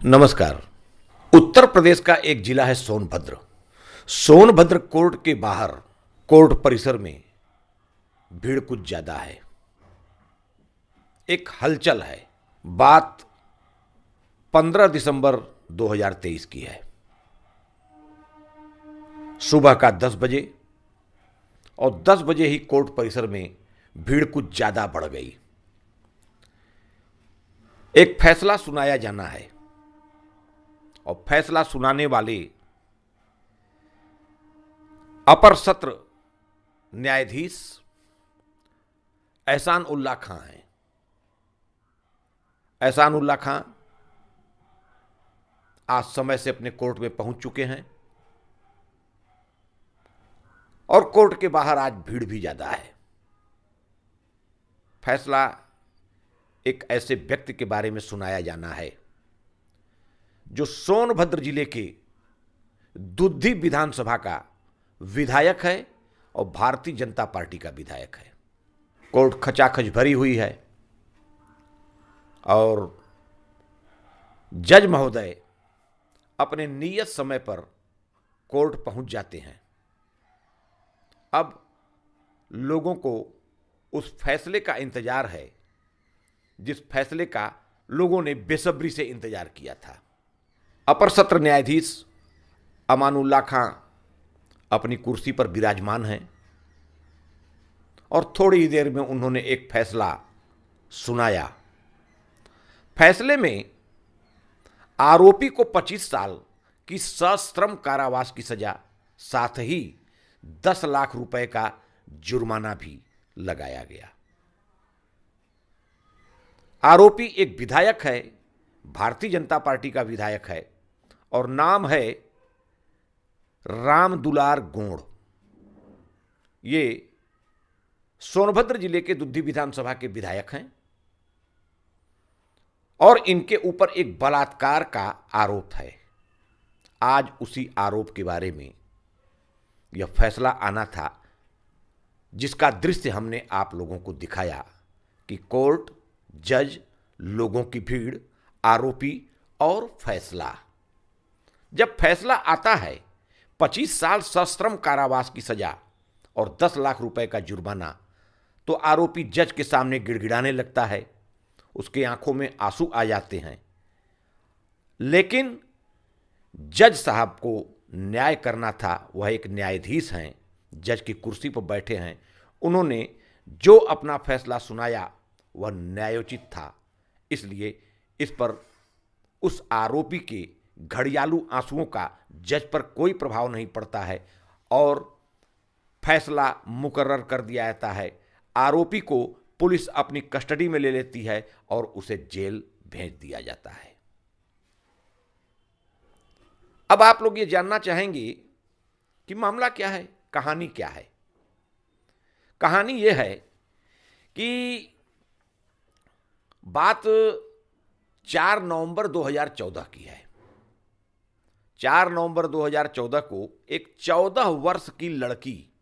नमस्कार। उत्तर प्रदेश का एक जिला है सोनभद्र। सोनभद्र कोर्ट के बाहर कोर्ट परिसर में भीड़ कुछ ज्यादा है। एक हलचल है। बात 15 दिसंबर 2023 की है। सुबह का 10 बजे और 10 बजे ही कोर्ट परिसर में भीड़ कुछ ज्यादा बढ़ गई। एक फैसला सुनाया जाना है और फैसला सुनाने वाले अपर सत्र न्यायाधीश एहसान उल्लाह खां हैं। एहसान उल्लाह खां आज समय से अपने कोर्ट में पहुंच चुके हैं और कोर्ट के बाहर आज भीड़ भी ज्यादा है। फैसला एक ऐसे व्यक्ति के बारे में सुनाया जाना है जो सोनभद्र जिले के दुद्धी विधानसभा का विधायक है और भारतीय जनता पार्टी का विधायक है। कोर्ट खचाखच भरी हुई है और जज महोदय अपने नियत समय पर कोर्ट पहुंच जाते हैं। अब लोगों को उस फैसले का इंतजार है जिस फैसले का लोगों ने बेसब्री से इंतजार किया था। अपर सत्र न्यायाधीश अमानुल्लाह खां अपनी कुर्सी पर विराजमान हैं और थोड़ी ही देर में उन्होंने एक फैसला सुनाया। फैसले में आरोपी को 25 साल की सश्रम कारावास की सजा, साथ ही 10 लाख रुपए का जुर्माना भी लगाया गया। आरोपी एक विधायक है, भारतीय जनता पार्टी का विधायक है और नाम है राम दुलार गोंड। ये सोनभद्र जिले के दुद्धी विधानसभा के विधायक हैं और इनके ऊपर एक बलात्कार का आरोप है। आज उसी आरोप के बारे में यह फैसला आना था जिसका दृश्य हमने आप लोगों को दिखाया कि कोर्ट, जज, लोगों की भीड़, आरोपी और फैसला। जब फैसला आता है 25 साल सश्रम कारावास की सजा और 10 लाख रुपए का जुर्माना, तो आरोपी जज के सामने गिड़गिड़ाने लगता है, उसके आंखों में आंसू आ जाते हैं। लेकिन जज साहब को न्याय करना था, वह एक न्यायाधीश हैं, जज की कुर्सी पर बैठे हैं। उन्होंने जो अपना फैसला सुनाया वह न्यायोचित था, इसलिए इस पर उस आरोपी के घड़ियालू आंसुओं का जज पर कोई प्रभाव नहीं पड़ता है और फैसला मुकर्रर कर दिया जाता है। आरोपी को पुलिस अपनी कस्टडी में ले लेती है और उसे जेल भेज दिया जाता है। अब आप लोग ये जानना चाहेंगे कि मामला क्या है, कहानी क्या है। कहानी यह है कि बात 4 नवंबर 2014 की है। 4 नवंबर 2014 को एक 14 वर्ष की लड़की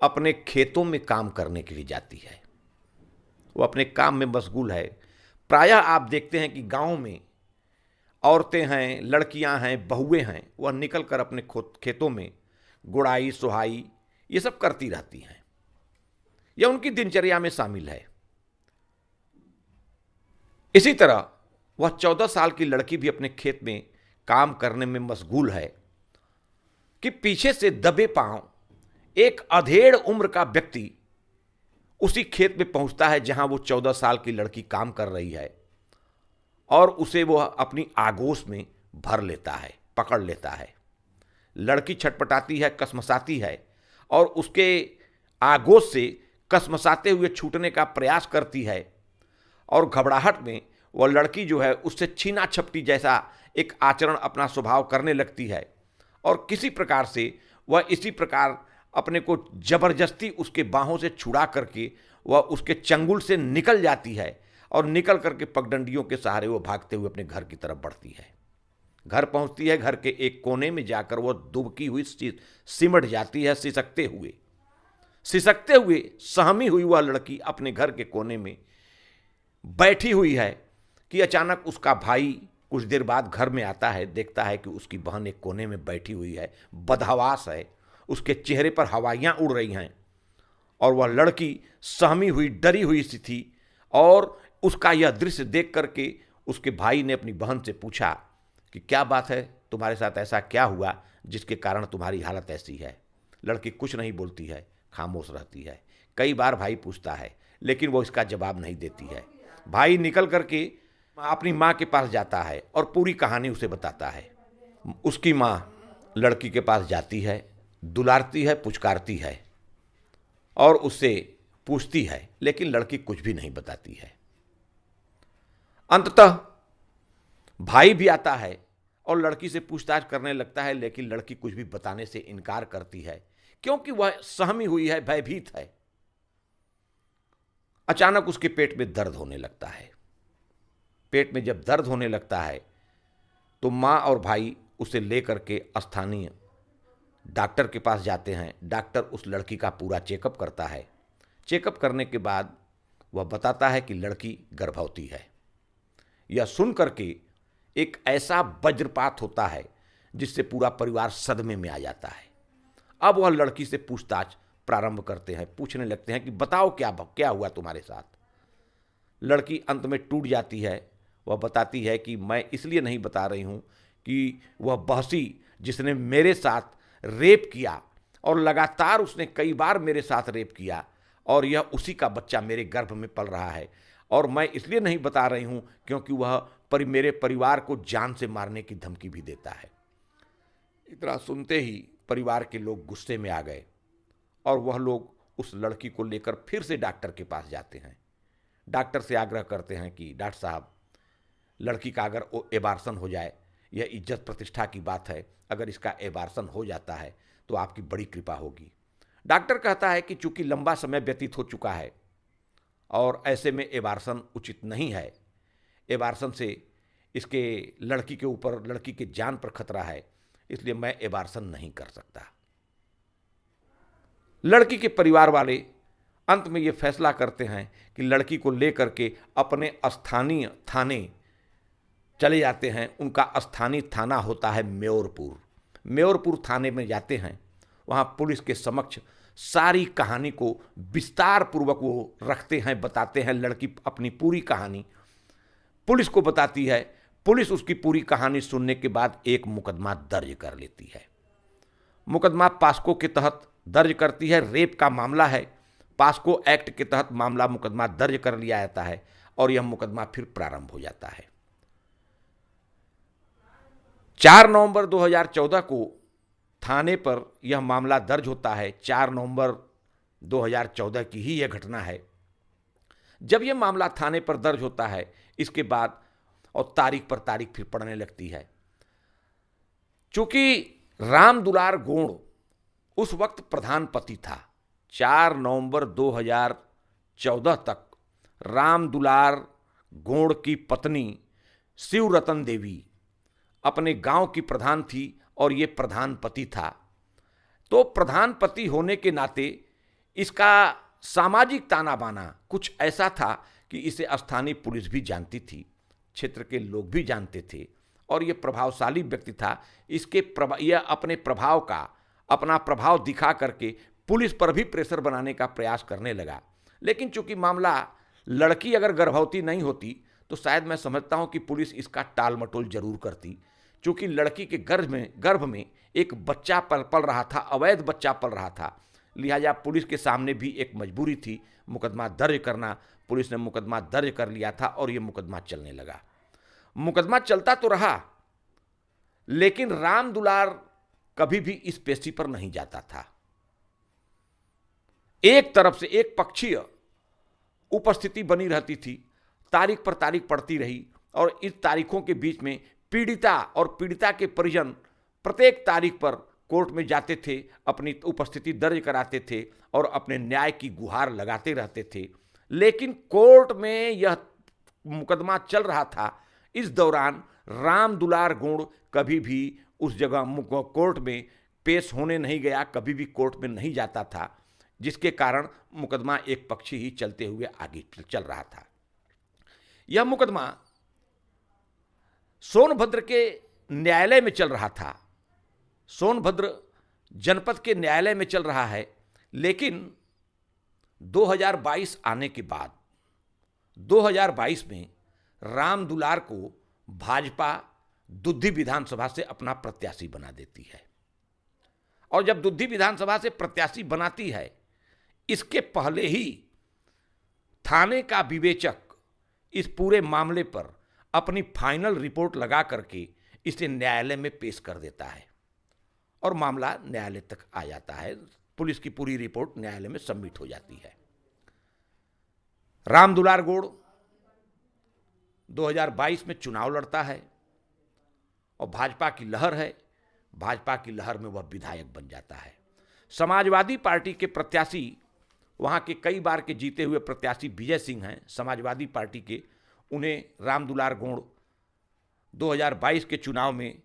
अपने खेतों में काम करने के लिए जाती है। वो अपने काम में मशगूल है। प्रायः आप देखते हैं कि गांव में औरतें हैं, लड़कियां हैं, बहुएं हैं, वह निकल कर अपने खेतों में गुड़ाई, सोहाई ये सब करती रहती हैं। यह उनकी दिनचर्या में शामिल है। इसी तरह वह 14 साल की लड़की भी अपने खेत में काम करने में मशगूल है कि पीछे से दबे पांव एक अधेड़ उम्र का व्यक्ति उसी खेत में पहुंचता है जहां वो 14 साल की लड़की काम कर रही है और उसे वो अपनी आगोश में भर लेता है, पकड़ लेता है। लड़की छटपटाती है, कसमसाती है और उसके आगोश से कसमसाते हुए छूटने का प्रयास करती है और घबराहट में वह लड़की जो है उससे छीना झपटी जैसा एक आचरण, अपना स्वभाव करने लगती है और किसी प्रकार से वह इसी प्रकार अपने को जबरदस्ती उसके बाहों से छुड़ा करके वह उसके चंगुल से निकल जाती है और निकल करके पगडंडियों के सहारे वो भागते हुए अपने घर की तरफ बढ़ती है। घर पहुंचती है, घर के एक कोने में जाकर वो दुबकी हुई सिमट जाती है। सिसकते हुए सहमी हुई वह लड़की अपने घर के कोने में बैठी हुई है कि अचानक उसका भाई कुछ देर बाद घर में आता है, देखता है कि उसकी बहन एक कोने में बैठी हुई है, बदहवास है, उसके चेहरे पर हवाइयाँ उड़ रही हैं और वह लड़की सहमी हुई, डरी हुई सी थी। और उसका यह दृश्य देख करके उसके भाई ने अपनी बहन से पूछा कि क्या बात है, तुम्हारे साथ ऐसा क्या हुआ जिसके कारण तुम्हारी हालत ऐसी है। लड़की कुछ नहीं बोलती है, खामोश रहती है। कई बार भाई पूछता है लेकिन वो इसका जवाब नहीं देती है। भाई निकल करके अपनी माँ के पास जाता है और पूरी कहानी उसे बताता है। उसकी माँ लड़की के पास जाती है, दुलारती है, पुचकारती है और उससे पूछती है, लेकिन लड़की कुछ भी नहीं बताती है। अंततः भाई भी आता है और लड़की से पूछताछ करने लगता है, लेकिन लड़की कुछ भी बताने से इनकार करती है क्योंकि वह सहमी हुई है, भयभीत है। अचानक उसके पेट में दर्द होने लगता है। पेट में जब दर्द होने लगता है तो माँ और भाई उसे लेकर के स्थानीय डॉक्टर के पास जाते हैं। डॉक्टर उस लड़की का पूरा चेकअप करता है। चेकअप करने के बाद वह बताता है कि लड़की गर्भवती है। यह सुन करके एक ऐसा वज्रपात होता है जिससे पूरा परिवार सदमे में आ जाता है। अब वह लड़की से पूछताछ प्रारंभ करते हैं, पूछने लगते हैं कि बताओ क्या हुआ तुम्हारे साथ। लड़की अंत में टूट जाती है। वह बताती है कि मैं इसलिए नहीं बता रही हूँ कि वह बहसी जिसने मेरे साथ रेप किया और लगातार उसने कई बार मेरे साथ रेप किया और यह उसी का बच्चा मेरे गर्भ में पल रहा है, और मैं इसलिए नहीं बता रही हूँ क्योंकि वह मेरे परिवार को जान से मारने की धमकी भी देता है। इतना सुनते ही परिवार के लोग गुस्से में आ गए और वह लोग उस लड़की को लेकर फिर से डॉक्टर के पास जाते हैं। डॉक्टर से आग्रह करते हैं कि डॉक्टर साहब, लड़की का अगर एबार्सन हो जाए, यह इज्जत प्रतिष्ठा की बात है, अगर इसका एबार्सन हो जाता है तो आपकी बड़ी कृपा होगी। डॉक्टर कहता है कि चूंकि लंबा समय व्यतीत हो चुका है और ऐसे में एबार्सन उचित नहीं है, एबार्सन से इसके लड़की के ऊपर, लड़की के जान पर खतरा है, इसलिए मैं एबार्सन नहीं कर सकता। लड़की के परिवार वाले अंत में ये फैसला करते हैं कि लड़की को लेकर के अपने स्थानीय थाने चले जाते हैं। उनका स्थानीय थाना होता है मेयरपुर। मेयरपुर थाने में जाते हैं। वहाँ पुलिस के समक्ष सारी कहानी को विस्तार पूर्वक वो रखते हैं, बताते हैं। लड़की अपनी पूरी कहानी पुलिस को बताती है। पुलिस उसकी पूरी कहानी सुनने के बाद एक मुकदमा दर्ज कर लेती है। मुकदमा पास्को के तहत दर्ज करती है। रेप का मामला है, पास्को एक्ट के तहत मामला मुकदमा दर्ज कर लिया जाता है और यह मुकदमा फिर प्रारंभ हो जाता है। 4 नवंबर 2014 को थाने पर यह मामला दर्ज होता है। 4 नवंबर 2014 की ही यह घटना है जब यह मामला थाने पर दर्ज होता है। इसके बाद और तारीख पर तारीख फिर पड़ने लगती है। चूंकि राम दुलार गोंड उस वक्त प्रधानपति था, 4 नवंबर 2014 तक राम दुलार गोंड की पत्नी शिवरतन देवी अपने गांव की प्रधान थी और ये प्रधानपति था। तो प्रधानपति होने के नाते इसका सामाजिक ताना बाना कुछ ऐसा था कि इसे स्थानीय पुलिस भी जानती थी, क्षेत्र के लोग भी जानते थे और ये प्रभावशाली व्यक्ति था। यह अपना प्रभाव दिखा करके पुलिस पर भी प्रेशर बनाने का प्रयास करने लगा। लेकिन चूंकि मामला, लड़की अगर गर्भवती नहीं होती तो शायद मैं समझता हूं कि पुलिस इसका टाल मटोल जरूर करती। चूंकि लड़की के गर्भ में एक बच्चा पल रहा था, अवैध बच्चा पल रहा था, लिहाजा पुलिस के सामने भी एक मजबूरी थी मुकदमा दर्ज करना। पुलिस ने मुकदमा दर्ज कर लिया था और यह मुकदमा चलने लगा। मुकदमा चलता तो रहा, लेकिन राम दुलार कभी भी इस पेशी पर नहीं जाता था। एक तरफ से एक पक्षीय उपस्थिति बनी रहती थी, तारीख पर तारीख पड़ती रही और इस तारीखों के बीच में पीड़िता और पीड़िता के परिजन प्रत्येक तारीख पर कोर्ट में जाते थे, अपनी उपस्थिति दर्ज कराते थे और अपने न्याय की गुहार लगाते रहते थे। लेकिन कोर्ट में यह मुकदमा चल रहा था, इस दौरान राम दुलार गोंड कभी भी उस जगह कोर्ट में पेश होने नहीं गया, कभी भी कोर्ट में नहीं जाता था, जिसके कारण मुकदमा एक पक्षी ही चलते हुए आगे चल रहा था। यह मुकदमा सोनभद्र के न्यायालय में चल रहा था, सोनभद्र जनपद के न्यायालय में चल रहा है। लेकिन 2022 आने के बाद 2022 में राम दुलार को भाजपा दुद्धी विधानसभा से अपना प्रत्याशी बना देती है। और जब दुद्धी विधानसभा से प्रत्याशी बनाती है, इसके पहले ही थाने का विवेचक इस पूरे मामले पर अपनी फाइनल रिपोर्ट लगा करके इसे न्यायालय में पेश कर देता है और मामला न्यायालय तक आ जाता है। पुलिस की पूरी रिपोर्ट न्यायालय में सबमिट हो जाती है। राम दुलार गौड़ 2022 में चुनाव लड़ता है और भाजपा की लहर है, भाजपा की लहर में वह विधायक बन जाता है। समाजवादी पार्टी के प्रत्याशी, वहाँ के कई बार के जीते हुए प्रत्याशी विजय सिंह हैं समाजवादी पार्टी के, उन्हें राम दुलार गौड़ 2022 के चुनाव में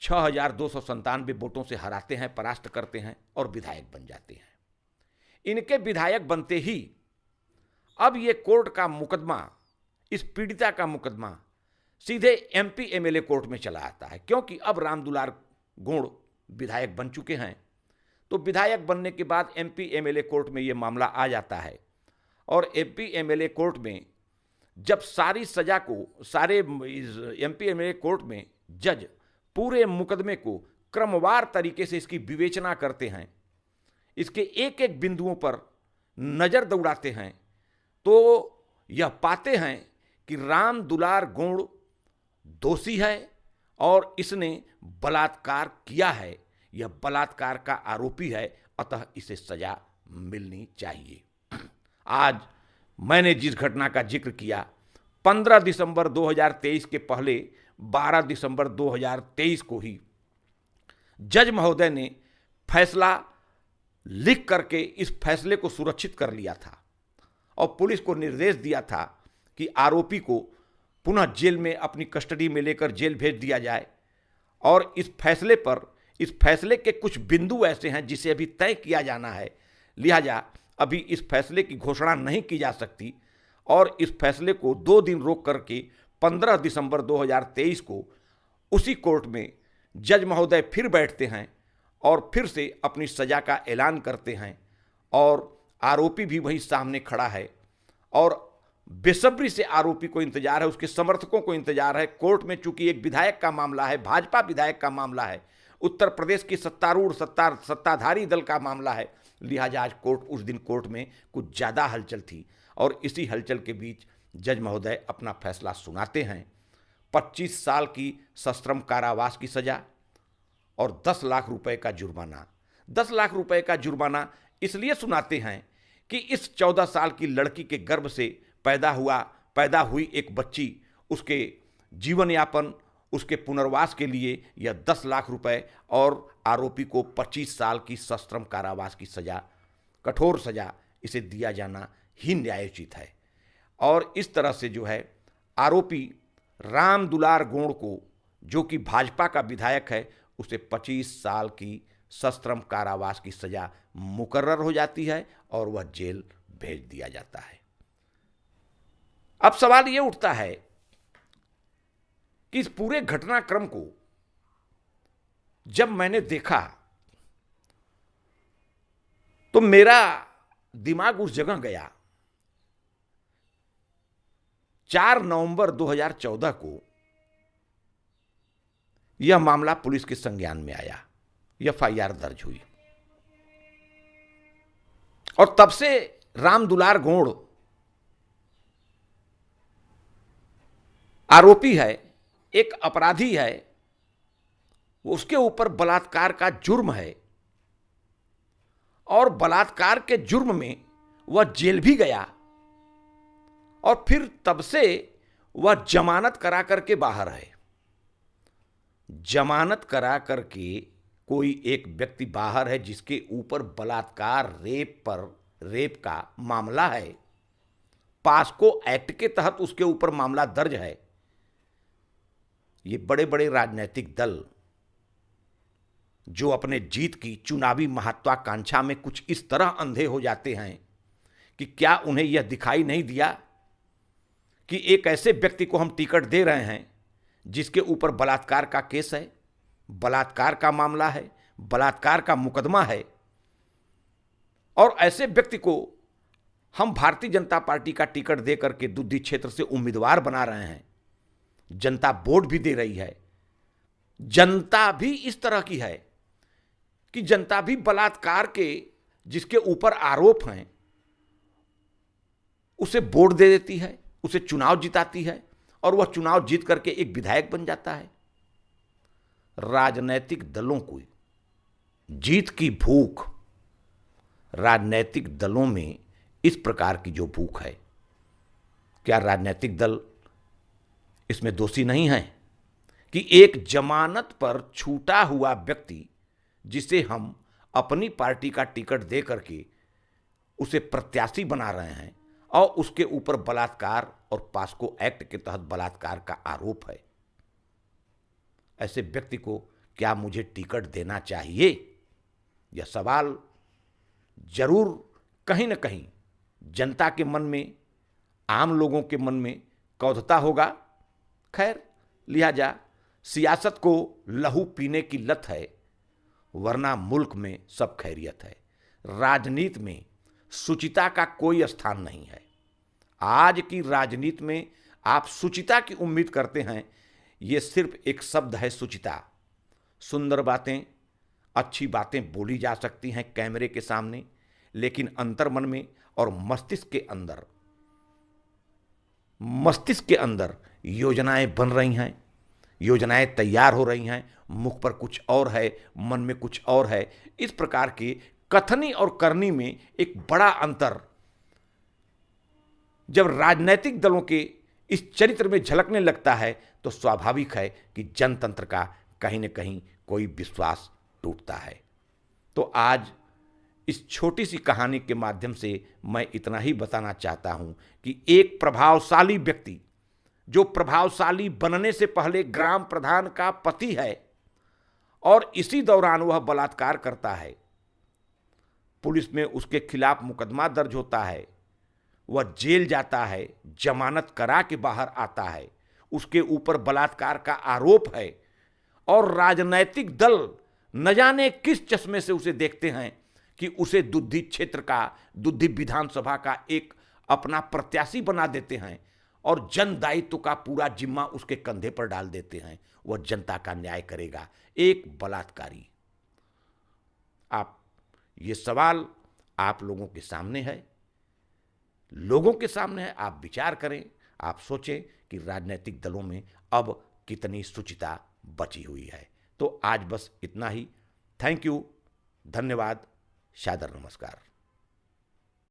6,297 वोटों से हराते हैं, परास्त करते हैं और विधायक बन जाते हैं। इनके विधायक बनते ही अब ये कोर्ट का मुकदमा, इस पीड़िता का मुकदमा सीधे एमपी एमएलए कोर्ट में चला आता है, क्योंकि अब राम दुलार गौड़ विधायक बन चुके हैं। तो विधायक बनने के बाद एमपी एमएलए कोर्ट में ये मामला आ जाता है और एमपी एमएलए कोर्ट में जब सारी सजा को, सारे एमपी एमएलए कोर्ट में जज पूरे मुकदमे को क्रमवार तरीके से इसकी विवेचना करते हैं, इसके एक एक बिंदुओं पर नज़र दौड़ाते हैं, तो यह पाते हैं कि राम दुलार गौड़ दोषी है और इसने बलात्कार किया है, यह बलात्कार का आरोपी है, अतः इसे सजा मिलनी चाहिए। आज मैंने जिस घटना का जिक्र किया, 15 दिसंबर 2023 के पहले 12 दिसंबर 2023 को ही जज महोदय ने फैसला लिख करके इस फैसले को सुरक्षित कर लिया था और पुलिस को निर्देश दिया था कि आरोपी को पुनः जेल में अपनी कस्टडी में लेकर जेल भेज दिया जाए। और इस फैसले पर, इस फैसले के कुछ बिंदु ऐसे हैं जिसे अभी तय किया जाना है, लिहाजा अभी इस फैसले की घोषणा नहीं की जा सकती और इस फैसले को 2 दिन रोक करके 15 दिसंबर 2023 को उसी कोर्ट में जज महोदय फिर बैठते हैं और फिर से अपनी सज़ा का ऐलान करते हैं और आरोपी भी वहीं सामने खड़ा है और बेसब्री से आरोपी को इंतजार है, उसके समर्थकों को इंतजार है। कोर्ट में चूंकि एक विधायक का मामला है, भाजपा विधायक का मामला है, उत्तर प्रदेश की सत्तारूढ़ सत्ताधारी दल का मामला है, लिहाजा आज कोर्ट, उस दिन कोर्ट में कुछ ज़्यादा हलचल थी और इसी हलचल के बीच जज महोदय अपना फैसला सुनाते हैं। 25 साल की सश्रम कारावास की सज़ा और 10 लाख रुपए का जुर्माना। 10 लाख रुपए का जुर्माना इसलिए सुनाते हैं कि इस 14 साल की लड़की के गर्भ से पैदा हुई एक बच्ची, उसके जीवन यापन, उसके पुनर्वास के लिए यह 10 लाख रुपए और आरोपी को 25 साल की सश्रम कारावास की सज़ा, कठोर सज़ा इसे दिया जाना ही न्यायोचित है। और इस तरह से जो है आरोपी राम दुलार गौड़ को, जो कि भाजपा का विधायक है, उसे 25 साल की सश्रम कारावास की सज़ा मुकर्रर हो जाती है और वह जेल भेज दिया जाता है। अब सवाल ये उठता है कि इस पूरे घटनाक्रम को जब मैंने देखा तो मेरा दिमाग उस जगह गया। 4 नवंबर 2014 को यह मामला पुलिस के संज्ञान में आया, एफआईआर दर्ज हुई और तब से राम दुलार गौड़ आरोपी है, एक अपराधी है, उसके ऊपर बलात्कार का जुर्म है और बलात्कार के जुर्म में वह जेल भी गया और फिर तब से वह जमानत करा करके बाहर है। जमानत करा करके कोई एक व्यक्ति बाहर है जिसके ऊपर बलात्कार, रेप का मामला है, पास्को एक्ट के तहत उसके ऊपर मामला दर्ज है। ये बड़े बड़े राजनीतिक दल जो अपने जीत की चुनावी महत्वाकांक्षा में कुछ इस तरह अंधे हो जाते हैं कि क्या उन्हें यह दिखाई नहीं दिया कि एक ऐसे व्यक्ति को हम टिकट दे रहे हैं जिसके ऊपर बलात्कार का केस है, बलात्कार का मामला है, बलात्कार का मुकदमा है, और ऐसे व्यक्ति को हम भारतीय जनता पार्टी का टिकट दे करके दुद्धी क्षेत्र से उम्मीदवार बना रहे हैं। जनता वोट भी दे रही है। जनता भी इस तरह की है कि जनता भी बलात्कार के जिसके ऊपर आरोप हैं उसे वोट दे देती है, उसे चुनाव जिताती है और वह चुनाव जीत करके एक विधायक बन जाता है। राजनीतिक दलों को जीत की भूख, राजनीतिक दलों में इस प्रकार की जो भूख है, क्या राजनीतिक दल इसमें दोषी नहीं है कि एक जमानत पर छूटा हुआ व्यक्ति जिसे हम अपनी पार्टी का टिकट दे करके उसे प्रत्याशी बना रहे हैं और उसके ऊपर बलात्कार और पास्को एक्ट के तहत बलात्कार का आरोप है, ऐसे व्यक्ति को क्या मुझे टिकट देना चाहिए? यह सवाल जरूर कहीं न कहीं जनता के मन में, आम लोगों के मन में कौंधता होगा। खैर, लिहाजा सियासत को लहू पीने की लत है, वरना मुल्क में सब खैरियत है। राजनीति में शुचिता का कोई स्थान नहीं है। आज की राजनीति में आप शुचिता की उम्मीद करते हैं, ये सिर्फ एक शब्द है शुचिता। सुंदर बातें, अच्छी बातें बोली जा सकती हैं कैमरे के सामने, लेकिन अंतर्मन में और मस्तिष्क के अंदर योजनाएं बन रही हैं, योजनाएं तैयार हो रही हैं, मुख पर कुछ और है, मन में कुछ और है। इस प्रकार के कथनी और करनी में एक बड़ा अंतर जब राजनीतिक दलों के इस चरित्र में झलकने लगता है तो स्वाभाविक है कि जनतंत्र का कहीं न कहीं कोई विश्वास टूटता है। तो आज इस छोटी सी कहानी के माध्यम से मैं इतना ही बताना चाहता हूं कि एक प्रभावशाली व्यक्ति जो प्रभावशाली बनने से पहले ग्राम प्रधान का पति है और इसी दौरान वह बलात्कार करता है, पुलिस में उसके खिलाफ मुकदमा दर्ज होता है, वह जेल जाता है, जमानत करा के बाहर आता है, उसके ऊपर बलात्कार का आरोप है और राजनैतिक दल न जाने किस चश्मे से उसे देखते हैं कि उसे दुद्धी क्षेत्र का, दुद्धी विधानसभा का एक अपना प्रत्याशी बना देते हैं और जन दायित्व का पूरा जिम्मा उसके कंधे पर डाल देते हैं। वह जनता का न्याय करेगा, एक बलात्कारी। ये सवाल आप लोगों के सामने है, आप विचार करें, आप सोचें कि राजनीतिक दलों में अब कितनी शुचिता बची हुई है। तो आज बस इतना ही। थैंक यू, धन्यवाद, सादर नमस्कार।